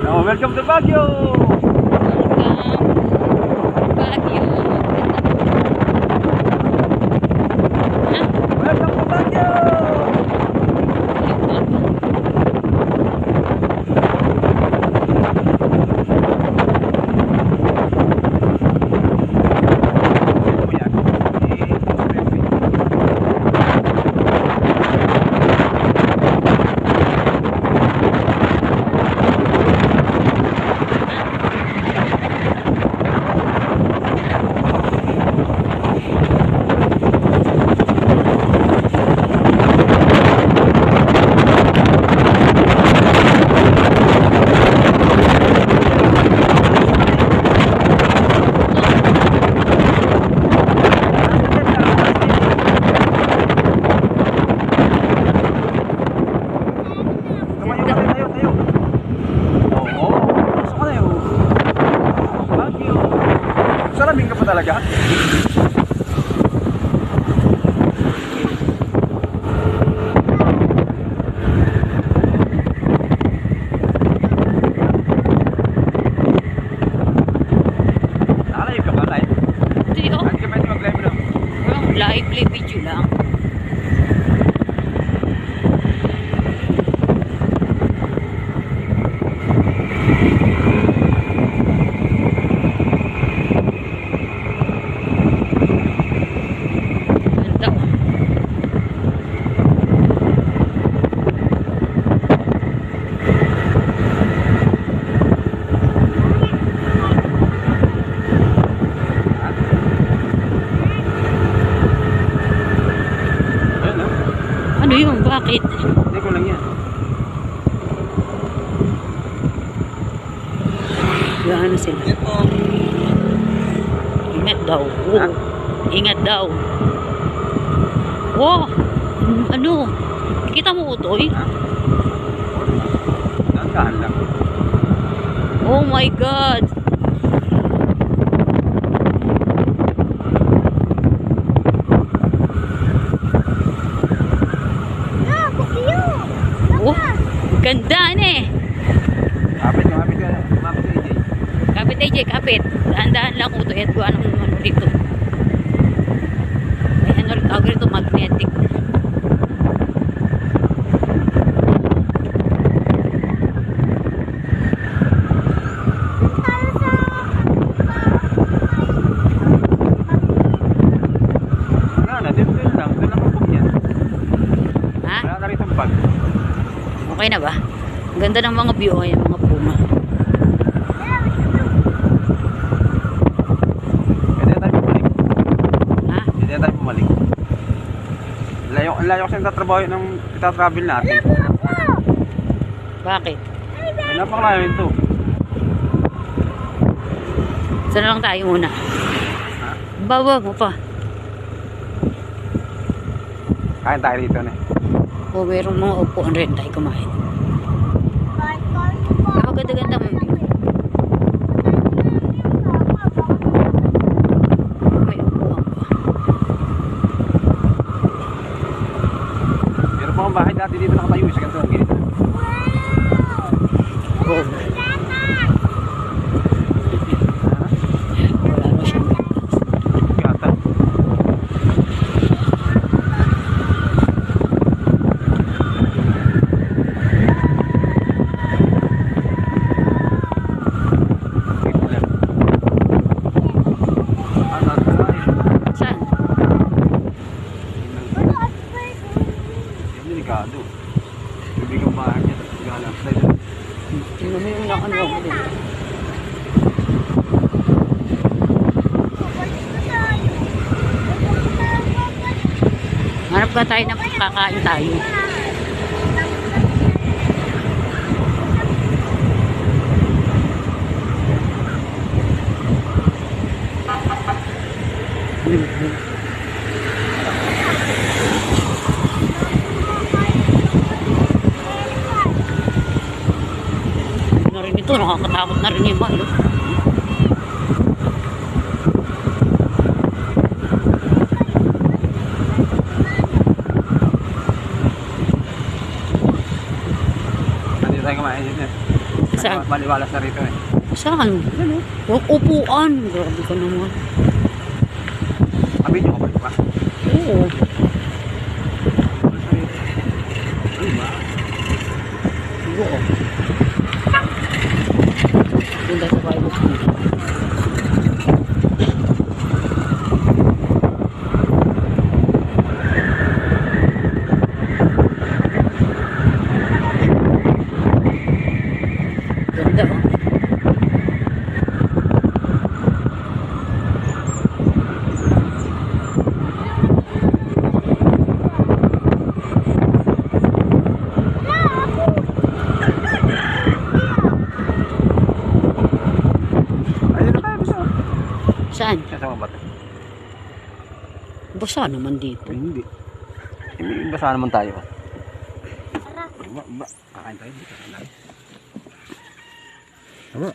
Oh, welcome to Baguio! Baguio. Welcome to Baguio! Salaming ka pa talaga? Nakalive ka ba? Live? Hindi oh. Hindi ka pwede mag-live na? Live video lang. Ano yun? Bakit? Hindi ko lang yan. Ano sila? Ingat daw. Oh. Ingat daw. Wow! Ano? Kita mo utoy? Dahan lang. Oh my God! Oh, ganda eh. Kapit ka, kapit ka. Kapit ka, AJ. Kapit AJ, kapit. Dahan-dahan lang ko ito. Ito ano dito. Ay ano rin tawag rito, magnetic. Okay na ba? Ang ganda ng mga view ay mga puma. Pwede tayo bumalik. Ha? Pwede tayo bumalik. Ang layo kasi nagtatrabaho ng itatravel natin. Bakit? Ay, napakalayo yun to. Saan lang tayo muna? Ha? Bawa mo pa. Kain tayo dito na. O merong mga upuan rin tayo kumain. Maganda-ganda mong view. May upuan pa. Meron pa akong bahay dati dito nakatayo sa ganito ang ganito. Oh. Wala na siyang Gata. saan? Delikado. Tubig ang bahay niya. Galang sa'yo. Tingnan mo yung nakan mo dito. Hanap ba tayo na kakain tayo? Na rin ito, nakakatakot na rin yung iba. Hindi tayo kumain dito. Saan? Maliwalas na rito eh. Saan? Huwag upuan. Grabe ka naman. Sabi niyo ko ba? Oo. Ay ba? Oo. Punta sa Bible school. Ganda oh. Ayun na tayo bisa. Saan? Sa mga bata. Basa naman dito. Ay, hindi. Hindi basa naman tayo. Kakain tayo. Kakain tayo. Tama.